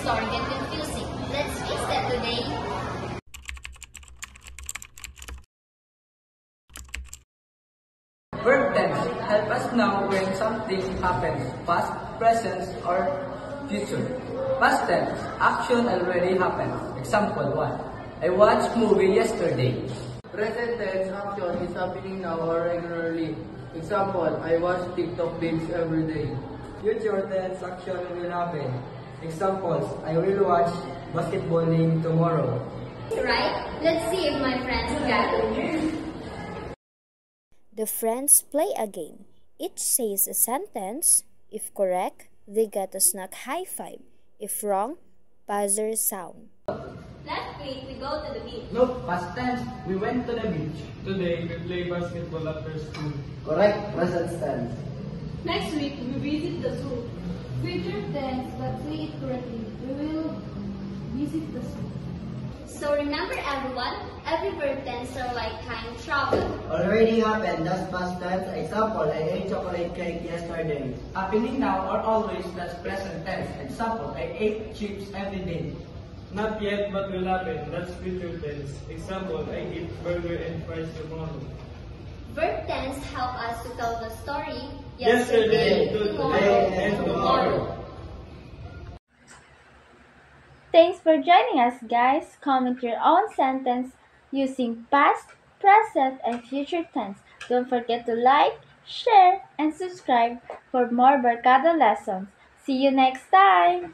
story get confusing. Let's face that today. Verb tense help us know when something happens, past, present, or future. Past tense, action already happened. Example 1. I watched movie yesterday. Present tense action is happening now or regularly. Example, I watch TikTok videos every day. Future tense action will happen. Examples, I will watch basketball game tomorrow. Right? Let's see if my friends got it. The friends play a game. Each says a sentence. If correct, they get a snack high five. If wrong, buzzer sound. Last week, we go to the beach. Nope, past tense, we went to the beach. Today, we play basketball after school. Correct, present tense. Next week, we visit the zoo. Future tense, but say it correctly. We will visit the zoo. So remember everyone, every verb tense are like time travel. Already happened, that's past tense. Example, I ate chocolate cake yesterday. Happening now or always, that's present tense. Example, I ate chips every day. Not yet, but will happen. That's future tense. Example, I eat burger and fries tomorrow. Verb tense help us to tell the story Yesterday, today, and tomorrow. Thanks for joining us, guys. Comment your own sentence using past, present, and future tense. Don't forget to like, share, and subscribe for more Barkada lessons. See you next time!